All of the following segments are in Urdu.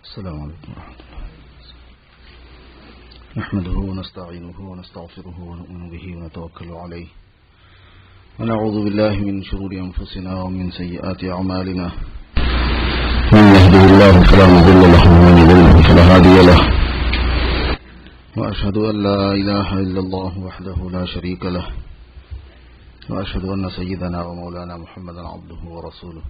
السلام عليكم ورحمة الله نحمده ونستعينه ونستغفره ونؤمن به ونتوكل عليه ونعوذ بالله من شرور أنفسنا ومن سيئات أعمالنا من يهده الله فلا مضل له ومن يضلل فلا هادي له وأشهد أن لا إله إلا الله وحده لا شريك له وأشهد أن سيدنا ومولانا محمدا عبده ورسوله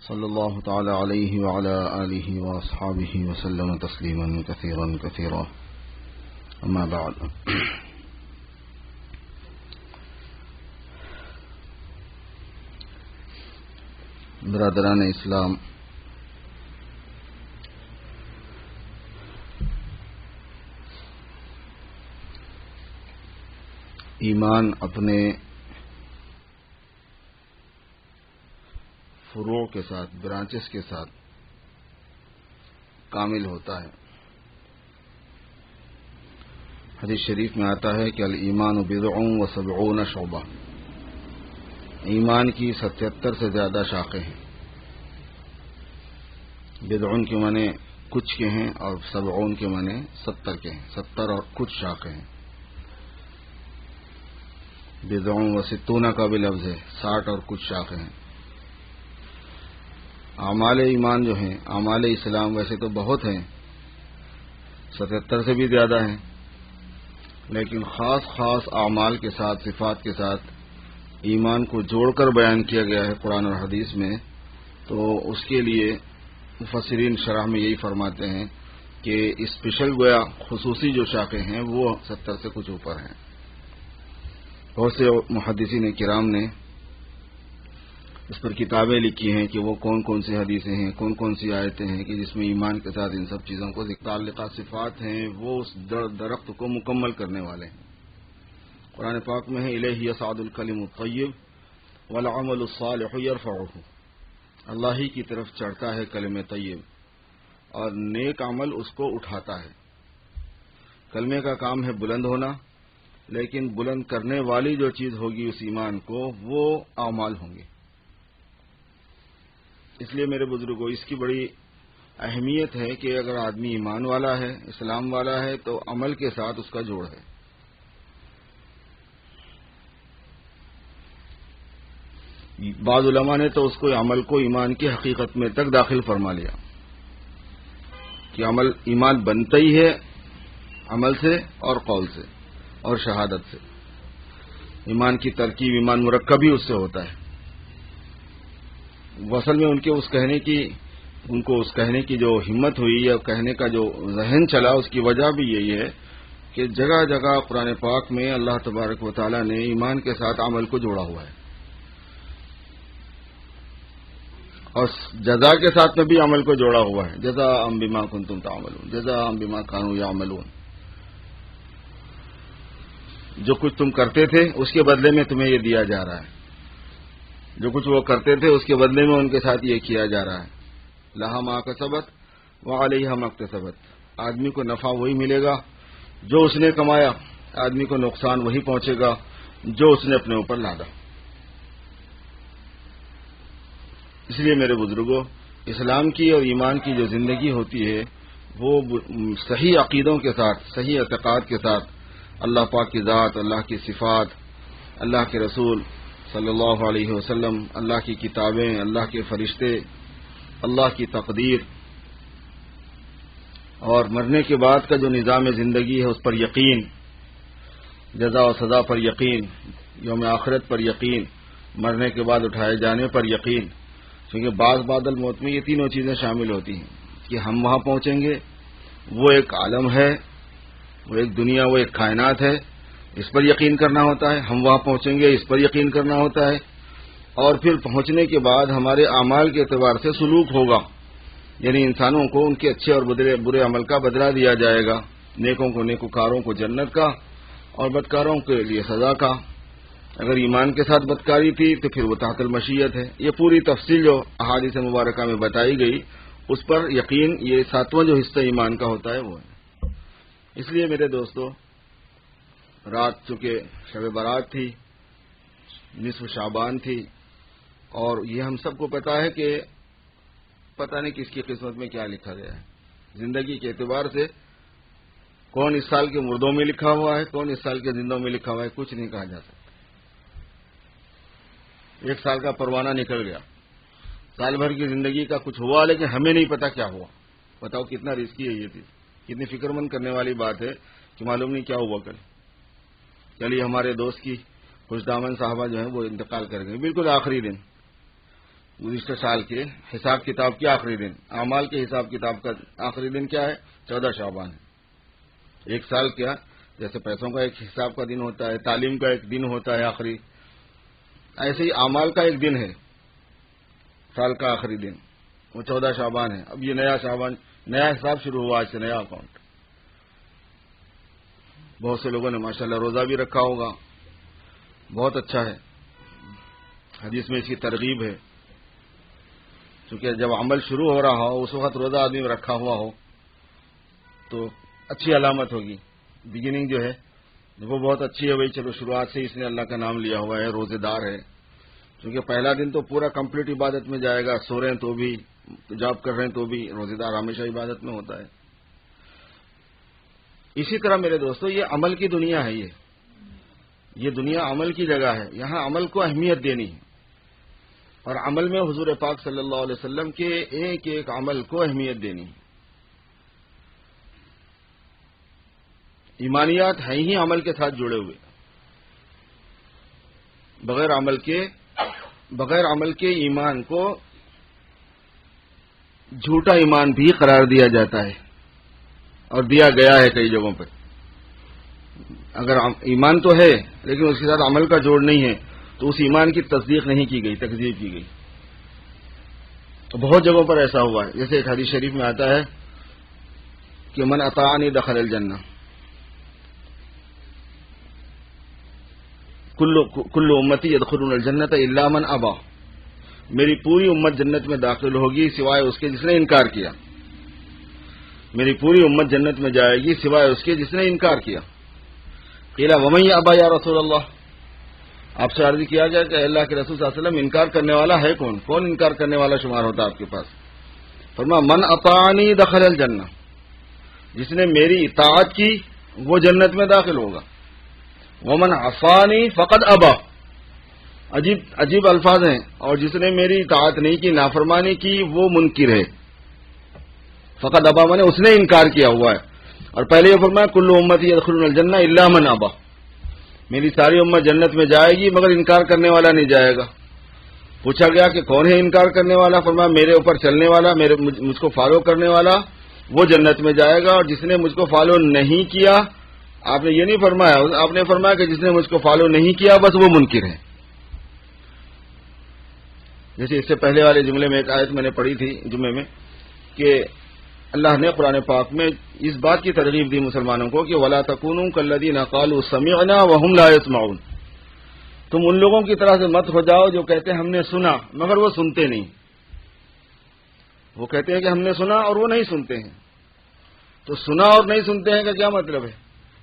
صلى الله تعالى عليه وعلى آله وأصحابه وسلم تسليما كثيرا كثيرا أما بعد برادران اسلام، ایمان اپنے فروع کے ساتھ، برانچز کے ساتھ کامل ہوتا ہے۔ حدیث شریف میں آتا ہے کہ الایمان بضع و سبعون شعبہ، ایمان کی 77 سے زیادہ شاخیں ہیں۔ بضع کے معنی کچھ کے ہیں اور سبعون کے معنی 70 کے ہیں، 70 اور کچھ شاخیں ہیں۔ بضع و ستون کا بھی لفظ ہے، 60 اور کچھ شاخیں ہیں۔ اعمال ایمان جو ہیں، اعمال اسلام ویسے تو بہت ہیں، 77 سے بھی زیادہ ہیں، لیکن خاص اعمال کے ساتھ، صفات کے ساتھ ایمان کو جوڑ کر بیان کیا گیا ہے قرآن اور حدیث میں، تو اس کے لیے مفسرین شرح میں یہی فرماتے ہیں کہ اسپیشل گویا خصوصی جو شاخیں ہیں وہ 70 سے کچھ اوپر ہیں۔ بہت سے محدثین کرام نے اس پر کتابیں لکھی ہیں کہ وہ کون کون سی حدیثیں ہیں، کون کون سی آیتیں ہیں کہ جس میں ایمان کے ساتھ ان سب چیزوں کو متعلقہ صفات ہیں، وہ اس درخت کو مکمل کرنے والے ہیں۔ قرآن پاک میں ہے الیہ یصعد الکلم الطیب والعمل الصالح یرفعہ، اللہ ہی کی طرف چڑھتا ہے کلمہ طیب اور نیک عمل اس کو اٹھاتا ہے۔ کلمے کا کام ہے بلند ہونا، لیکن بلند کرنے والی جو چیز ہوگی اس ایمان کو، وہ اعمال ہوں گے۔ اس لیے میرے بزرگوں، اس کی بڑی اہمیت ہے کہ اگر آدمی ایمان والا ہے، اسلام والا ہے، تو عمل کے ساتھ اس کا جوڑ ہے۔ بعض علماء نے تو اس کو عمل کو ایمان کی حقیقت میں تک داخل فرما لیا کہ عمل ایمان بنتا ہی ہے عمل سے اور قول سے اور شہادت سے۔ ایمان کی ترکیب، ایمان مرکب ہی اس سے ہوتا ہے۔ اصل میں ان کو اس کہنے کی جو ہمت ہوئی یا کہنے کا جو ذہن چلا، اس کی وجہ بھی یہی ہے کہ جگہ جگہ قرآن پاک میں اللہ تبارک و تعالی نے ایمان کے ساتھ عمل کو جوڑا ہوا ہے، اور جزا کے ساتھ میں بھی عمل کو جوڑا ہوا ہے۔ جزاء بما کنتم تعملون، جزاء بما كانوا يعملون، جو کچھ تم کرتے تھے اس کے بدلے میں تمہیں یہ دیا جا رہا ہے، جو کچھ وہ کرتے تھے اس کے بدلے میں ان کے ساتھ یہ کیا جا رہا ہے۔ لہا ما کسبت وعلیہا ما اکتسبت، آدمی کو نفع وہی ملے گا جو اس نے کمایا، آدمی کو نقصان وہی پہنچے گا جو اس نے اپنے اوپر لادا۔ اس لیے میرے بزرگوں، اسلام کی اور ایمان کی جو زندگی ہوتی ہے وہ صحیح عقیدوں کے ساتھ، صحیح اعتقاد کے ساتھ اللہ پاک کی ذات، اللہ کی صفات، اللہ کے رسول صلی اللہ علیہ وسلم، اللہ کی کتابیں، اللہ کے فرشتے، اللہ کی تقدیر، اور مرنے کے بعد کا جو نظام زندگی ہے اس پر یقین، جزا و سزا پر یقین، یوم آخرت پر یقین، مرنے کے بعد اٹھائے جانے پر یقین، کیونکہ بعض الموت میں یہ تینوں چیزیں شامل ہوتی ہیں کہ ہم وہاں پہنچیں گے، وہ ایک عالم ہے، وہ ایک دنیا، وہ ایک کائنات ہے، اس پر یقین کرنا ہوتا ہے، ہم وہاں پہنچیں گے، اس پر یقین کرنا ہوتا ہے، اور پھر پہنچنے کے بعد ہمارے اعمال کے اعتبار سے سلوک ہوگا، یعنی انسانوں کو ان کے اچھے اور برے عمل کا بدلہ دیا جائے گا، نیکوں کو نیکوکاروں کو جنت کا اور بدکاروں کے لیے سزا کا۔ اگر ایمان کے ساتھ بدکاری تھی تو پھر وہ تحت المشیت ہے۔ یہ پوری تفصیل جو احادیث مبارکہ میں بتائی گئی، اس پر یقین، یہ 7واں جو حصہ ایمان کا ہوتا ہے وہ ہے۔ اس لیے میرے دوستو، رات چونکہ شب برات تھی، نصف شعبان تھی، اور یہ ہم سب کو پتا ہے کہ پتہ نہیں کس کی قسمت میں کیا لکھا گیا ہے. زندگی کے اعتبار سے کون اس سال کے مردوں میں لکھا ہوا ہے، کون اس سال کے زندوں میں لکھا ہوا ہے، کچھ نہیں کہا جا سکتا. ایک سال کا پروانہ نکل گیا، سال بھر کی زندگی کا کچھ ہوا لیکن ہمیں نہیں پتا کیا ہوا. بتاؤ کتنا رسکی ہے یہ چیز، کتنی فکر مند کرنے والی بات ہے کہ معلوم نہیں کیا ہوا کل. چلیے ہمارے دوست کی خوش دامن صاحبہ جو ہیں وہ انتقال کر گئے بالکل آخری دن، گزشتہ سال کے حساب کتاب کے آخری دن. اعمال کے حساب کتاب کا آخری دن کیا ہے؟ 14 شعبان ہے. ایک سال کیا جیسے پیسوں کا ایک حساب کا دن ہوتا ہے، تعلیم کا ایک دن ہوتا ہے آخری، ایسے ہی اعمال کا ایک دن ہے سال کا آخری دن، وہ 14 شعبان ہے. اب یہ نیا شعبان، نیا حساب شروع ہوا، آج سے نیا اکاؤنٹ. بہت سے لوگوں نے ماشاءاللہ روزہ بھی رکھا ہوگا، بہت اچھا ہے، حدیث میں اس کی ترغیب ہے. کیونکہ جب عمل شروع ہو رہا ہو اس وقت روزہ آدمی رکھا ہوا ہو تو اچھی علامت ہوگی. بگننگ جو ہے وہ بہت اچھی ہے. بھائی چلو شروعات سے اس نے اللہ کا نام لیا ہوا ہے، روزے دار ہے. کیونکہ پہلا دن تو پورا کمپلیٹ عبادت میں جائے گا، سو رہے ہیں تو بھی، جاب کر رہے ہیں تو بھی، روزے دار ہمیشہ عبادت میں ہوتا ہے. اسی طرح میرے دوستو یہ عمل کی دنیا ہے، یہ دنیا عمل کی جگہ ہے. یہاں عمل کو اہمیت دینی ہے، اور عمل میں حضور پاک صلی اللہ علیہ وسلم کے ایک ایک عمل کو اہمیت دینی ہے. ایمانیات ہیں ہی عمل کے ساتھ جڑے ہوئے. بغیر عمل کے ایمان کو جھوٹا ایمان بھی قرار دیا جاتا ہے، اور دیا گیا ہے کئی جگہوں پر. اگر ایمان تو ہے لیکن اس کے ساتھ عمل کا جوڑ نہیں ہے تو اس ایمان کی تصدیق نہیں کی گئی، تکذیب کی گئی. تو بہت جگہوں پر ایسا ہوا ہے. جیسے ایک حدیث شریف میں آتا ہے کہ من اطاعنی دخل الجنہ، کل امتی یدخلون الجنت الا من ابا، میری پوری امت جنت میں داخل ہوگی سوائے اس کے جس نے انکار کیا. میری پوری امت جنت میں جائے گی سوائے اس کے جس نے انکار کیا. قیل ومن ابا یا رسول اللہ، آپ سے عرض کیا گیا کہ اللہ کے رسول صلی اللہ علیہ وسلم انکار کرنے والا ہے کون؟ کون انکار کرنے والا شمار ہوتا آپ کے پاس؟ فرمایا من اطاعنی دخل الجنہ، جس نے میری اطاعت کی وہ جنت میں داخل ہوگا. ومن عصانی فقد ابا، عجیب الفاظ ہیں، اور جس نے میری اطاعت نہیں کی، نافرمانی کی، وہ منکر ہے. فقد ابا مانے اس نے انکار کیا ہوا ہے. اور پہلے یہ فرمایا کل امتی یدخلون الجنہ الا من ابا، میری ساری امت جنت میں جائے گی مگر انکار کرنے والا نہیں جائے گا. پوچھا گیا کہ کون ہے انکار کرنے والا؟ فرمایا میرے اوپر چلنے والا، مجھ کو فالو کرنے والا وہ جنت میں جائے گا، اور جس نے مجھ کو فالو نہیں کیا، آپ نے یہ نہیں فرمایا، آپ نے فرمایا کہ جس نے مجھ کو فالو نہیں کیا بس وہ منکر ہے. جیسے اس سے پہلے والے جملے میں ایک آیت میں نے پڑھی تھی جمعے میں کہ اللہ نے قرآن پاک میں اس بات کی ترغیب دی مسلمانوں کو کہ وَلَا تَكُونُوا كَالَّذِينَ قَالُوا سَمِعْنَا وَهُمْ لَا يَسْمَعُونَ، تم ان لوگوں کی طرح سے مت ہو جاؤ جو کہتے ہیں ہم نے سنا مگر وہ سنتے نہیں. وہ کہتے ہیں کہ ہم نے سنا اور وہ نہیں سنتے ہیں. تو سنا اور نہیں سنتے ہیں کا کیا مطلب ہے؟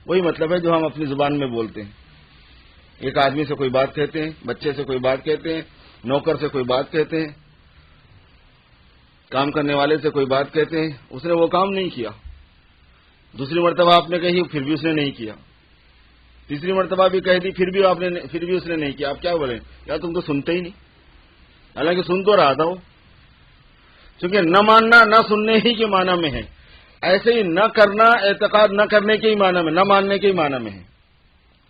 وہی مطلب ہے جو ہم اپنی زبان میں بولتے ہیں. ایک آدمی سے کوئی بات کہتے ہیں، بچے سے کوئی بات کہتے ہیں، نوکر سے کوئی بات کہتے ہیں، کام کرنے والے سے کوئی بات کہتے ہیں، اس نے وہ کام نہیں کیا. دوسری مرتبہ آپ نے کہی پھر بھی اس نے نہیں کیا. تیسری مرتبہ بھی کہہ دی پھر بھی اس نے نہیں کیا. آپ کیا بولیں؟ یار تم تو سنتے ہی نہیں، حالانکہ سن تو رہا تھا وہ. کیونکہ نہ ماننا نہ سننے ہی کے معنی میں ہے. ایسے ہی نہ کرنا اعتقاد نہ کرنے کے ہی معنی میں، نہ ماننے کے ہی معنی میں ہے.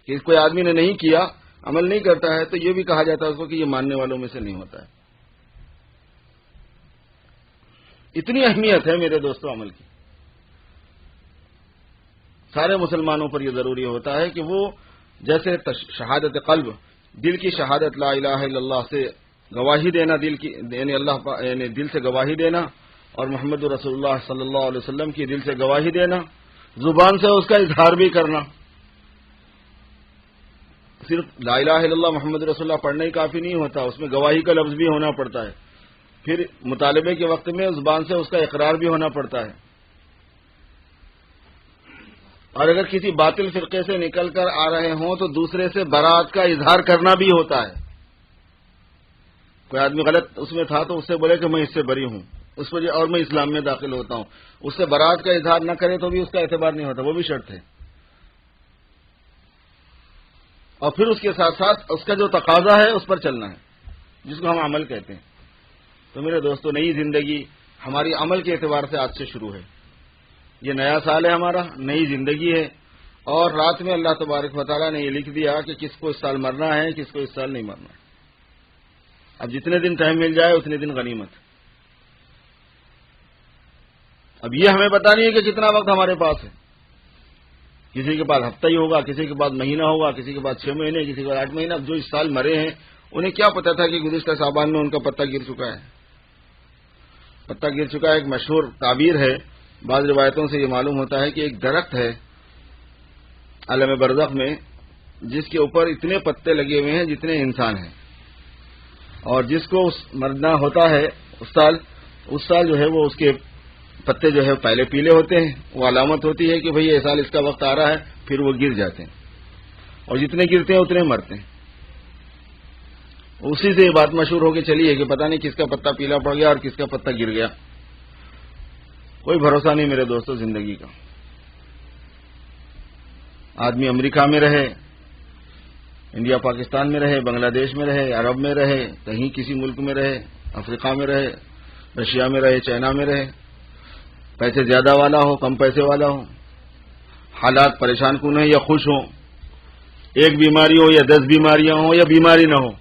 کہ کوئی آدمی نے نہیں کیا، عمل نہیں کرتا ہے، تو یہ بھی کہا جاتا ہے اس کو کہ یہ ماننے والوں میں سے نہیں ہوتا ہے. اتنی اہمیت ہے میرے دوستوں عمل کی. سارے مسلمانوں پر یہ ضروری ہوتا ہے کہ وہ جیسے شہادت قلب، دل کی شہادت لا الہ الا اللہ سے گواہی دینا، یعنی دل سے گواہی دینا، اور محمد رسول اللہ صلی اللہ علیہ وسلم کی دل سے گواہی دینا، زبان سے اس کا اظہار بھی کرنا. صرف لا الہ الا اللہ محمد رسول اللہ پڑھنا ہی کافی نہیں ہوتا، اس میں گواہی کا لفظ بھی ہونا پڑتا ہے. پھر مطالبے کے وقت میں زبان سے اس کا اقرار بھی ہونا پڑتا ہے. اور اگر کسی باطل فرقے سے نکل کر آ رہے ہوں تو دوسرے سے برات کا اظہار کرنا بھی ہوتا ہے. کوئی آدمی غلط اس میں تھا تو اس سے بولے کہ میں اس سے بری ہوں، اس پر اور میں اسلام میں داخل ہوتا ہوں، اس سے برات کا اظہار نہ کرے تو بھی اس کا اعتبار نہیں ہوتا، وہ بھی شرط ہے. اور پھر اس کے ساتھ ساتھ اس کا جو تقاضا ہے اس پر چلنا ہے، جس کو ہم عمل کہتے ہیں. تو میرے دوستو، نئی زندگی ہماری عمل کے اعتبار سے آج سے شروع ہے. یہ نیا سال ہے ہمارا، نئی زندگی ہے. اور رات میں اللہ تبارک و تعالیٰ نے یہ لکھ دیا کہ کس کو اس سال مرنا ہے، کس کو اس سال نہیں مرنا ہے. اب جتنے دن ٹائم مل جائے اتنے دن غنیمت. اب یہ ہمیں پتا نہیں ہے کہ کتنا وقت ہمارے پاس ہے. کسی کے پاس ہفتہ ہی ہوگا، کسی کے پاس مہینہ ہوگا، کسی کے پاس 6 مہینے، کسی کے پاس 8 مہینہ. اب جو اس سال مرے ہیں انہیں کیا پتا تھا کہ گزشتہ شعبان میں ان کا پتہ گر چکا ہے. پتہ گر چکا ہے ایک مشہور تعبیر ہے. بعض روایتوں سے یہ معلوم ہوتا ہے کہ ایک درخت ہے عالم برزخ میں جس کے اوپر اتنے پتے لگے ہوئے ہیں جتنے انسان ہیں، اور جس کو مرنا ہوتا ہے اس سال جو ہے وہ اس کے پتے جو ہے پہلے پیلے ہوتے ہیں. وہ علامت ہوتی ہے کہ بھئی یہ سال اس کا وقت آ رہا ہے. پھر وہ گر جاتے ہیں، اور جتنے گرتے ہیں اتنے مرتے ہیں. اسی سے یہ بات مشہور ہو کے چلی ہے کہ پتہ نہیں کس کا پتا پیلا پڑ گیا اور کس کا پتا گر گیا. کوئی بھروسہ نہیں میرے دوستو زندگی کا. آدمی امریکہ میں رہے، انڈیا پاکستان میں رہے، بنگلہ دیش میں رہے، عرب میں رہے، کہیں کسی ملک میں رہے، افریقہ میں رہے، رشیا میں رہے، چائنا میں رہے، پیسے زیادہ والا ہو، کم پیسے والا ہو، حالات پریشان کن ہیں یا خوش ہوں، ایک بیماری ہو یا 10 بیماریاں ہوں یا بیماری نہ ہو.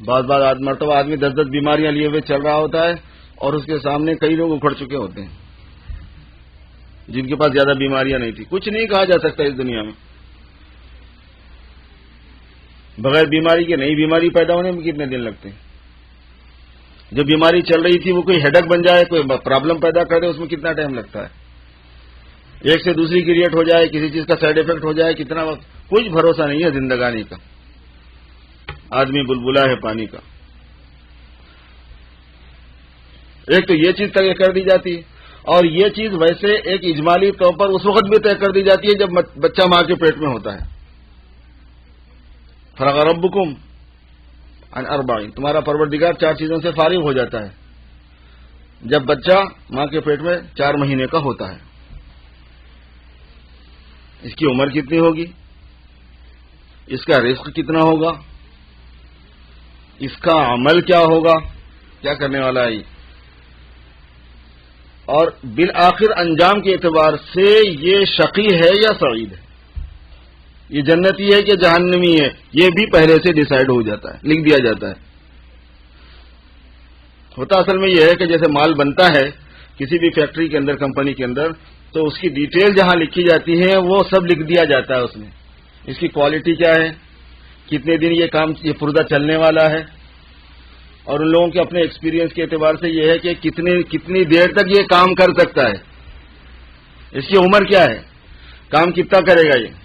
بعض مرتبہ آدمی 10 بیماریاں لیے ہوئے چل رہا ہوتا ہے اور اس کے سامنے کئی لوگ اکھڑ چکے ہوتے ہیں جن کے پاس زیادہ بیماریاں نہیں تھی. کچھ نہیں کہا جا سکتا اس دنیا میں. بغیر بیماری کے نئی بیماری پیدا ہونے میں کتنے دن لگتے ہیں. جو بیماری چل رہی تھی وہ کوئی ہیڈک بن جائے، کوئی پرابلم پیدا کرے، اس میں کتنا ٹائم لگتا ہے. ایک سے دوسری کریٹ ہو جائے، کسی چیز کا سائیڈ افیکٹ ہو جائے، کتنا وقت. کچھ بھروسہ نہیں ہے زندگانی کا. آدمی بلبلا ہے پانی کا. ایک تو یہ چیز طے کر دی جاتی ہے، اور یہ چیز ویسے ایک اجمالی طور پر اس وقت بھی طے کر دی جاتی ہے جب بچہ ماں کے پیٹ میں ہوتا ہے. فرغ ربکم عن 4، تمہارا پروردگار 4 چیزوں سے فارغ ہو جاتا ہے جب بچہ ماں کے پیٹ میں 4 مہینے کا ہوتا ہے. اس کی عمر کتنی ہوگی، اس کا رزق کتنا ہوگا، اس کا عمل کیا ہوگا، کیا کرنے والا ہے یہ، اور بالآخر انجام کے اعتبار سے یہ شقی ہے یا سعید ہے، یہ جنتی ہے کہ جہنمی ہے، یہ بھی پہلے سے ڈیسائیڈ ہو جاتا ہے، لکھ دیا جاتا ہے. ہوتا اصل میں یہ ہے کہ جیسے مال بنتا ہے کسی بھی فیکٹری کے اندر، کمپنی کے اندر، تو اس کی ڈیٹیل جہاں لکھی جاتی ہے وہ سب لکھ دیا جاتا ہے. اس میں اس کی کوالٹی کیا ہے، کتنے دن یہ پرزہ چلنے والا ہے، اور ان لوگوں کے اپنے ایکسپیرینس کے اعتبار سے یہ ہے کہ کتنی دیر تک یہ کام کر سکتا ہے، اس کی عمر کیا ہے، کام کتنا کرے گا یہ،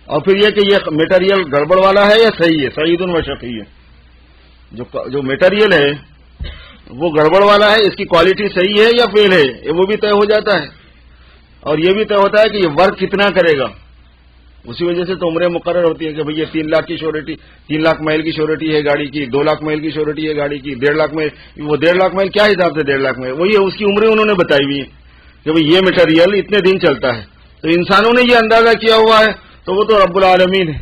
اور پھر یہ کہ یہ میٹیریل گڑبڑ والا ہے یا صحیح ہے، سعید و شقی ہے. جو میٹیریل ہے وہ گڑبڑ والا ہے، اس کی کوالٹی صحیح ہے یا فیل ہے، وہ بھی طے ہو جاتا ہے. اور یہ بھی طے ہوتا ہے کہ یہ ورک کتنا کرے گا. اسی وجہ سے تو عمریں مقرر ہوتی ہیں کہ بھئی یہ 3 لاکھ کی شیورٹی، 3 لاکھ مائل کی شیورٹی ہے گاڑی کی، 2 لاکھ مائل کی شیورٹی ہے گاڑی کی، 1.5 لاکھ مائل. وہ 1.5 لاکھ مائل کیا حساب سے 1.5 لاکھ مائل، وہی ہے، اس کی عمریں انہوں نے بتائی ہوئی ہیں کہ بھئی یہ میٹیریل اتنے دن چلتا ہے. تو انسانوں نے یہ اندازہ کیا ہوا ہے، تو وہ تو رب العالمین ہے،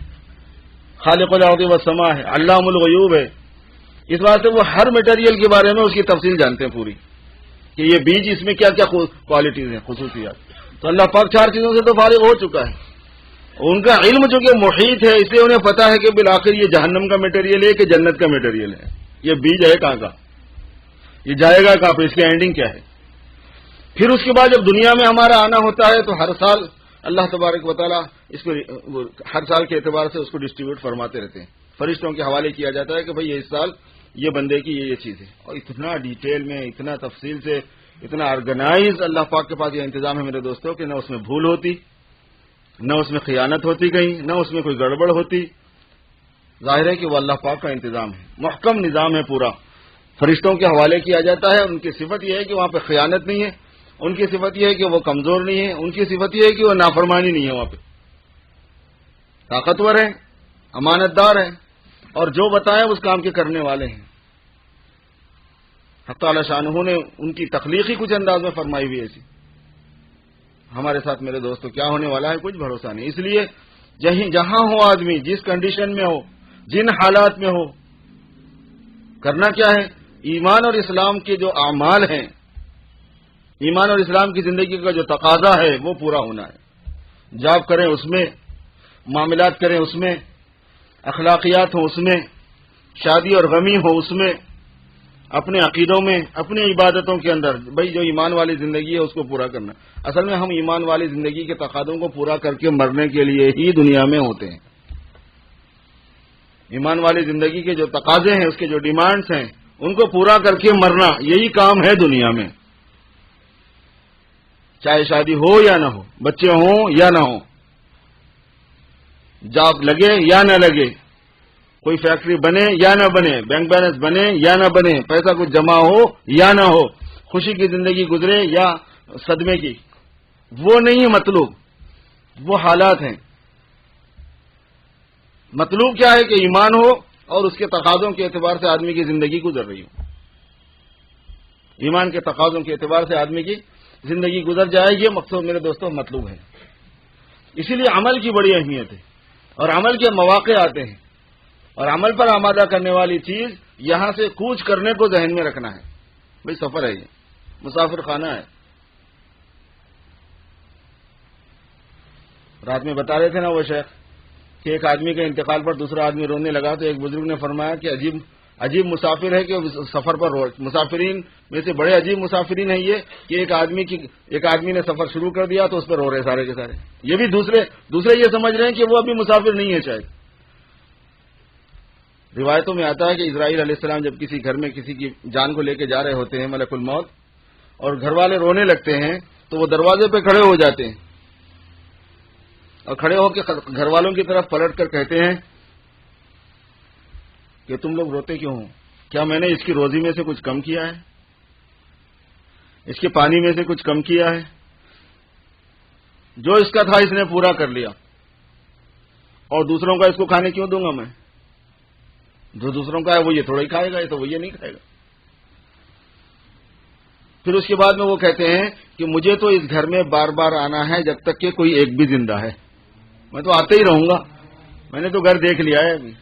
خالق الارض والسماء ہے، علام الغیوب ہے. اس بات سے وہ ہر میٹیریل کے بارے میں اس کی تفصیل جانتے ہیں پوری، کہ یہ بیج اس میں کیا کیا کوالٹیز ہیں، خصوصیات. تو اللہ پاک 4 چیزوں سے تو فارغ ہو چکا ہے. ان کا علم جو کہ محیط ہے، اس لیے انہیں پتا ہے کہ بالآخر یہ جہنم کا میٹیریل ہے کہ جنت کا میٹیریل ہے، یہ بیج ہے کہاں کا، یہ جائے گا کہاں پہ، اس کی اینڈنگ کیا ہے. پھر اس کے بعد جب دنیا میں ہمارا آنا ہوتا ہے تو ہر سال اللہ تبارک و تعالیٰ اس کو ہر سال کے اعتبار سے اس کو ڈسٹریبیوٹ فرماتے رہتے ہیں. فرشتوں کے حوالے کیا جاتا ہے کہ بھئی اس سال یہ بندے کی یہ چیز ہے. اور اتنا ڈیٹیل میں، اتنا تفصیل سے، اتنا آرگنائز اللہ پاک کے پاس یہ انتظام ہے میرے دوستوں کہ نہ اس میں بھول ہوتی، نہ اس میں خیانت ہوتی کہیں، نہ اس میں کوئی گڑبڑ ہوتی. ظاہر ہے کہ وہ اللہ پاک کا انتظام ہے، محکم نظام ہے پورا. فرشتوں کے حوالے کیا جاتا ہے. ان کی صفت یہ ہے کہ وہاں پہ خیانت نہیں ہے، ان کی صفت یہ ہے کہ وہ کمزور نہیں ہے، ان کی صفت یہ ہے کہ وہ نافرمانی نہیں ہے، وہاں پہ طاقتور ہے، امانت دار ہے، اور جو بتائیں اس کام کے کرنے والے ہیں. حق تعالی شانہ نے ان کی تخلیق ہی کچھ انداز میں فرمائی ہوئی ایسی. ہمارے ساتھ میرے دوستو کیا ہونے والا ہے کچھ بھروسہ نہیں. اس لیے جہاں ہو آدمی، جس کنڈیشن میں ہو، جن حالات میں ہو، کرنا کیا ہے؟ ایمان اور اسلام کے جو اعمال ہیں، ایمان اور اسلام کی زندگی کا جو تقاضا ہے وہ پورا ہونا ہے. جاب کریں اس میں، معاملات کریں اس میں، اخلاقیات ہوں اس میں، شادی اور غمی ہو اس میں، اپنے عقیدوں میں، اپنی عبادتوں کے اندر. بھائی جو ایمان والی زندگی ہے اس کو پورا کرنا. اصل میں ہم ایمان والی زندگی کے تقاضوں کو پورا کر کے مرنے کے لیے ہی دنیا میں ہوتے ہیں. ایمان والی زندگی کے جو تقاضے ہیں، اس کے جو ڈیمانڈز ہیں، ان کو پورا کر کے مرنا، یہی کام ہے دنیا میں. چاہے شادی ہو یا نہ ہو، بچے ہوں یا نہ ہوں، جاب لگے یا نہ لگے، کوئی فیکٹری بنے یا نہ بنے، بینک بیلنس بنے یا نہ بنے، پیسہ کچھ جمع ہو یا نہ ہو، خوشی کی زندگی گزرے یا صدمے کی، وہ نہیں ہے مطلوب، وہ حالات ہیں. مطلوب کیا ہے کہ ایمان ہو اور اس کے تقاضوں کے اعتبار سے آدمی کی زندگی گزر رہی ہو. ایمان کے تقاضوں کے اعتبار سے آدمی کی زندگی گزر جائے، یہ مقصود میرے دوستوں مطلوب ہے. اسی لیے عمل کی بڑی اہمیت ہے، اور عمل کے مواقع آتے ہیں، اور عمل پر آمادہ کرنے والی چیز یہاں سے کوچ کرنے کو ذہن میں رکھنا ہے. بھئی سفر ہے، یہ مسافر خانہ ہے. رات میں بتا رہے تھے نا وہ شیخ کہ ایک آدمی کے انتقال پر دوسرا آدمی رونے لگا، تو ایک بزرگ نے فرمایا کہ عجیب مسافر ہے کہ سفر پر رو. مسافرین میں سے بڑے عجیب مسافرین ہیں یہ کہ ایک آدمی نے سفر شروع کر دیا تو اس پر رو رہے سارے کے سارے. یہ بھی دوسرے یہ سمجھ رہے ہیں کہ وہ ابھی مسافر نہیں ہے. شاید روایتوں میں آتا ہے کہ اسرائیل علیہ السلام جب کسی گھر میں کسی کی جان کو لے کے جا رہے ہوتے ہیں، ملک الموت، اور گھر والے رونے لگتے ہیں تو وہ دروازے پہ کھڑے ہو جاتے ہیں اور کھڑے ہو کے گھر والوں کی طرف پلٹ کر کہتے ہیں کہ تم لوگ روتے کیوں ہو؟ کیا میں نے اس کی روزی میں سے کچھ کم کیا ہے؟ اس کے پانی میں سے کچھ کم کیا ہے؟ جو اس کا تھا اس نے پورا کر لیا، اور دوسروں کا اس کو کھانے کیوں دوں گا میں؟ جو دوسروں کا ہے وہ یہ تھوڑا ہی کھائے گا، یہ تو وہ یہ نہیں کھائے گا. پھر اس کے بعد میں وہ کہتے ہیں کہ مجھے تو اس گھر میں بار بار آنا ہے جب تک کہ کوئی ایک بھی زندہ ہے. میں تو آتے ہی رہوں گا، میں نے تو گھر دیکھ لیا ہے ابھی.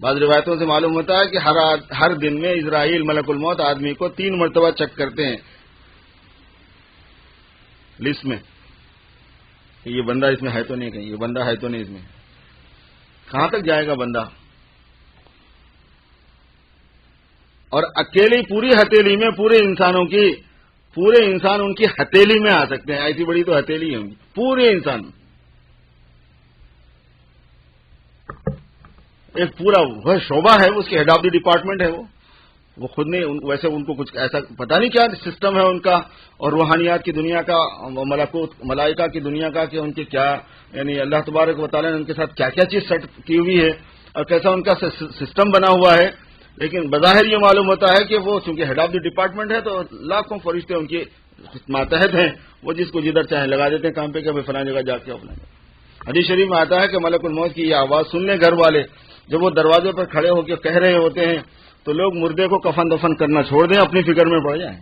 بعض روایتوں سے معلوم ہوتا ہے کہ ہر دن میں اسرائیل ملک الموت آدمی کو 3 مرتبہ چیک کرتے ہیں لسٹ میں کہ یہ بندہ اس میں ہے تو نہیں، کہیں یہ بندہ ہے تو نہیں، اس میں کہاں تک جائے گا بندہ. اور اکیلی پوری ہتھیلی میں پورے انسان ان کی ہتھیلی میں آ سکتے ہیں. ایسی بڑی تو ہتھیلی ہے ان کی، پورے انسان. ایک پورا وہ شعبہ ہے، اس کے ہیڈ آف دی ڈپارٹمنٹ ہے وہ خود نے. ویسے ان کو کچھ ایسا پتہ نہیں کیا سسٹم ہے ان کا، اور روحانیات کی دنیا کا، ملائکہ کی دنیا کا، کہ ان کے کیا، یعنی اللہ تبارک و تعالیٰ نے ان کے ساتھ کیا کیا چیز سیٹ کی ہوئی ہے اور کیسا ان کا سسٹم بنا ہوا ہے. لیکن بظاہر یہ معلوم ہوتا ہے کہ وہ چونکہ ہیڈ آف دی ڈپارٹمنٹ ہے تو لاکھوں فرشتے ان کے ماتحت ہیں، وہ جس کو جدھر چاہیں لگا دیتے ہیں کام پہ کہ بھائی فلاں جگہ جا کے اپنا. حدیث شریف میں آتا ہے کہ ملک الموت کی یہ آواز سن لیں گھر والے، جب وہ دروازے پر کھڑے ہو کے کہہ رہے ہوتے ہیں تو لوگ مردے کو کفن دفن کرنا چھوڑ دیں، اپنی فکر میں پڑ جائیں.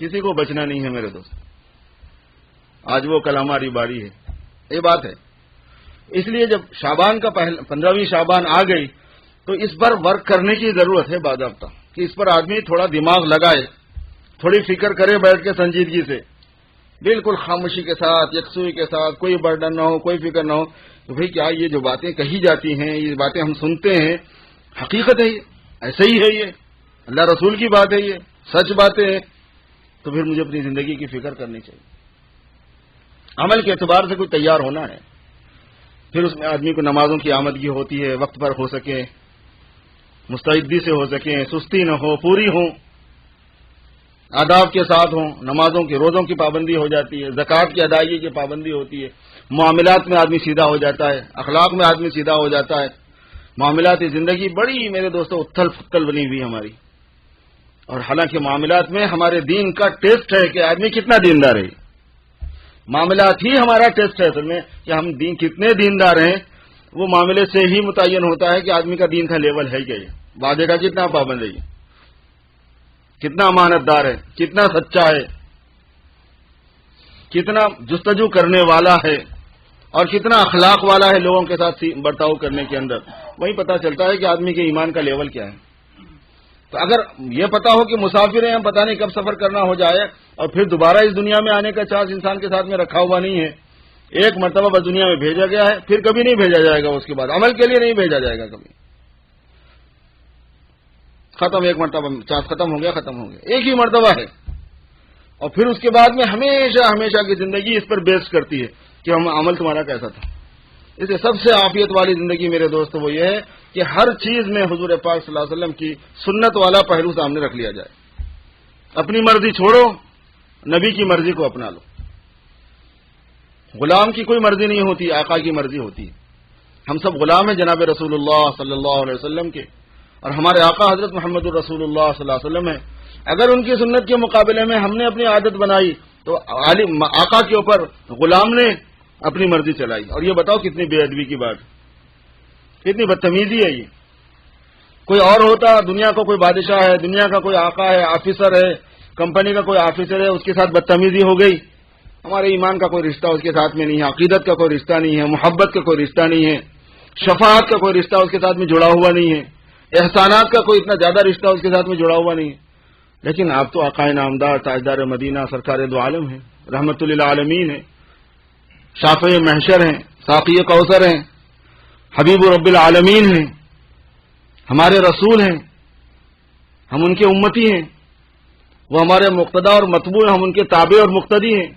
کسی کو بچنا نہیں ہے میرے دوست. آج وہ کل ہماری باری ہے، یہ بات ہے. اس لیے جب شعبان کا 15ویں شعبان آ گئی تو اس پر ورک کرنے کی ضرورت ہے باضابطہ، کہ اس پر آدمی تھوڑا دماغ لگائے، تھوڑی فکر کرے بیٹھ کے سنجیدگی سے، بالکل خاموشی کے ساتھ، یکسوئی کے ساتھ، کوئی برڈن نہ ہو، کوئی فکر نہ ہو کہ بھئی کیا یہ جو باتیں کہی جاتی ہیں، یہ باتیں ہم سنتے ہیں، حقیقت ہے یہ، ایسے ہی ہے یہ، اللہ رسول کی بات ہے یہ، سچ باتیں ہیں. تو پھر مجھے اپنی زندگی کی فکر کرنی چاہیے. عمل کے اعتبار سے کوئی تیار ہونا ہے. پھر اس میں آدمی کو نمازوں کی آمدگی ہوتی ہے، وقت پر ہو سکے، مستعدی سے ہو سکیں، سستی نہ ہو، پوری ہوں، آداب کے ساتھ ہوں. نمازوں کی، روزوں کی پابندی ہو جاتی ہے، زکوٰۃ کی ادائیگی کی پابندی ہوتی ہے، معاملات میں آدمی سیدھا ہو جاتا ہے، اخلاق میں آدمی سیدھا ہو جاتا ہے. معاملاتی زندگی بڑی میرے دوستو اتھل پھتل بنی ہوئی ہماری. اور حالانکہ معاملات میں ہمارے دین کا ٹیسٹ ہے کہ آدمی کتنا دیندار ہے. معاملات ہی ہمارا ٹیسٹ ہے اصل میں کہ ہم کتنے دیندار ہیں. وہ معاملے سے ہی متعین ہوتا ہے کہ آدمی کا دین کا لیول ہے کیا، یہ وعدے کا کتنا پابند ہے، یہ کتنا امانت دار ہے، کتنا سچا ہے، کتنا جستجو کرنے والا ہے، اور کتنا اخلاق والا ہے لوگوں کے ساتھ برتاؤ کرنے کے اندر. وہی پتہ چلتا ہے کہ آدمی کے ایمان کا لیول کیا ہے. تو اگر یہ پتا ہو کہ مسافر ہیں، ہم پتہ نہیں کب سفر کرنا ہو جائے، اور پھر دوبارہ اس دنیا میں آنے کا چانس انسان کے ساتھ میں رکھا ہوا نہیں ہے، ایک مرتبہ بس دنیا میں بھیجا گیا ہے، پھر کبھی نہیں بھیجا جائے گا، اس کے بعد عمل کے لیے نہیں بھیجا جائے گا کبھی. ختم، ایک مرتبہ چانس ختم ہو گیا، ختم ہو گیا، ایک ہی مرتبہ ہے. اور پھر اس کے بعد میں ہمیشہ ہمیشہ کی زندگی اس پر بیس کرتی ہے کہ ہم عمل تمہارا کیسا تھا. اس لیے سب سے عافیت والی زندگی میرے دوست وہ یہ ہے کہ ہر چیز میں حضور پاک صلی اللہ علیہ وسلم کی سنت والا پہلو سامنے رکھ لیا جائے. اپنی مرضی چھوڑو، نبی کی مرضی کو اپنا لو. غلام کی کوئی مرضی نہیں ہوتی، آقا کی مرضی ہوتی ہے. ہم سب غلام ہیں جناب رسول اللہ صلی اللہ علیہ وسلم کے، اور ہمارے آقا حضرت محمد الرسول اللہ صلی اللہ علیہ وسلم ہیں. اگر ان کی سنت کے مقابلے میں ہم نے اپنی عادت بنائی تو آقا کے اوپر غلام نے اپنی مرضی چلائی. اور یہ بتاؤ کتنی بے ادبی کی بات، کتنی بدتمیزی ہے یہ. کوئی اور ہوتا، دنیا کا کوئی بادشاہ ہے، دنیا کا کوئی آقا ہے، آفیسر ہے، کمپنی کا کوئی آفیسر ہے، اس کے ساتھ بدتمیزی ہو گئی. ہمارے ایمان کا کوئی رشتہ اس کے ساتھ میں نہیں ہے، عقیدت کا کوئی رشتہ نہیں ہے، محبت کا کوئی رشتہ نہیں ہے، شفاعت کا کوئی رشتہ اس کے ساتھ میں جڑا ہوا نہیں ہے، احسانات کا کوئی اتنا زیادہ رشتہ اس کے ساتھ میں جڑا ہوا نہیں ہے. لیکن آپ تو آقائے نامدار، تاجدار مدینہ، سرکار دو عالم ہیں، رحمت للعالمین ہیں، شافع محشر ہیں، ساقی کوثر ہیں، حبیب رب العالمین ہیں، ہمارے رسول ہیں، ہم ان کے امتی ہیں، وہ ہمارے مقتدا اور متبوع ہیں، ہم ان کے تابع اور مقتدی ہیں.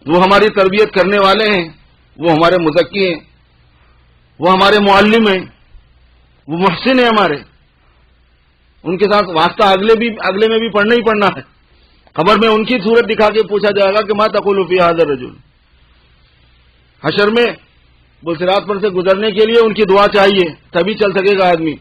وہ ہماری تربیت کرنے والے ہیں، وہ ہمارے مزکی ہیں، وہ ہمارے معلم ہیں، وہ محسن ہیں ہمارے. ان کے ساتھ واسطہ اگلے میں بھی پڑھنا ہی پڑھنا ہے. خبر میں ان کی صورت دکھا کے پوچھا جائے گا کہ ما تقول فی ھذا الرجل. حشر میں پلصراط پر سے گزرنے کے لیے ان کی دعا چاہیے، تبھی چل سکے گا آدمی.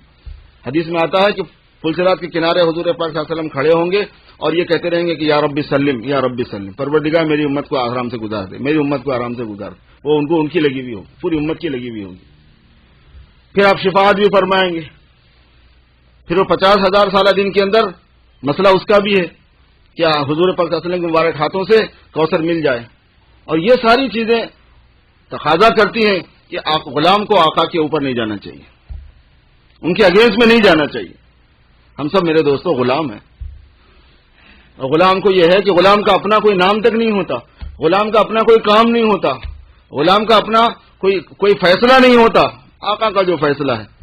حدیث میں آتا ہے کہ پلصراط کے کنارے حضور پاک صلی اللہ علیہ وسلم کھڑے ہوں گے اور یہ کہتے رہیں گے کہ یا رب سلم، یا رب سلم، پروردگار میری امت کو آرام سے گزار دے، میری امت کو آرام سے گزار دے. وہ ان کی لگی ہوئی ہوگی، پوری امت کی لگی ہوئی ہوگی. پھر آپ شفاعت بھی فرمائیں گے. پھر وہ 50,000 سالہ دن کے اندر مسئلہ اس کا بھی ہے کیا حضور پاک صلی اللہ علیہ وسلم کے مبارک ہاتھوں سے کوثر مل جائے. اور یہ ساری چیزیں تقاضا کرتی ہیں کہ غلام کو آقا کے اوپر نہیں جانا چاہیے، ان کے اگینسٹ میں نہیں جانا چاہیے. ہم سب میرے دوستوں غلام ہیں، اور غلام کو یہ ہے کہ غلام کا اپنا کوئی نام تک نہیں ہوتا، غلام کا اپنا کوئی کام نہیں ہوتا، غلام کا اپنا کوئی فیصلہ نہیں ہوتا، آقا کا جو فیصلہ ہے.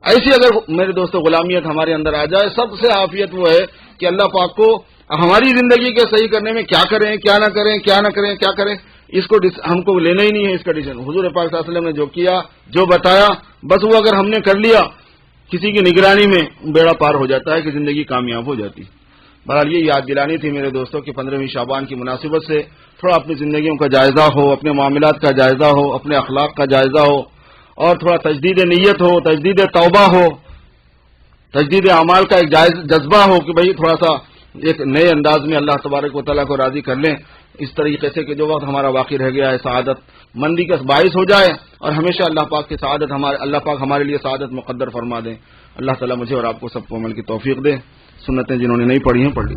ایسی اگر میرے دوستوں غلامیت ہمارے اندر آ جائے، سب سے عافیت وہ ہے کہ اللہ پاک کو ہماری زندگی کے صحیح کرنے میں کیا کریں، کیا نہ کریں، کیا نہ کریں، کیا کریں، اس کو ہم کو لینا ہی نہیں ہے. اس کا ڈیسیژن حضور پاک صلی اللہ علیہ وسلم نے جو کیا، جو بتایا، بس وہ اگر ہم نے کر لیا، کسی کی نگرانی میں بیڑا پار ہو جاتا ہے کہ زندگی کامیاب ہو جاتی. بہرحال یہ یاد دلانی تھی میرے دوستوں کہ 15ویں شعبان کی مناسبت سے تھوڑا اپنی زندگیوں کا جائزہ ہو، اپنے معاملات کا جائزہ ہو، اپنے اخلاق کا جائزہ ہو، اور تھوڑا تجدید نیت ہو، تجدید توبہ ہو، تجدید اعمال کا ایک جذبہ ہو کہ بھئی تھوڑا سا ایک نئے انداز میں اللہ تبارک و تعالیٰ کو راضی کر لیں، اس طریقے سے کہ جو وقت ہمارا باقی رہ گیا ہے سعادت مندی کا باعث ہو جائے، اور ہمیشہ اللہ پاک کی سعادت اللہ پاک ہمارے لیے سعادت مقدر فرما دیں. اللہ تعالیٰ مجھے اور آپ کو سب کو عمل کی توفیق دے. سنتیں جنہوں نے نہیں پڑھی ہیں پڑھ لی.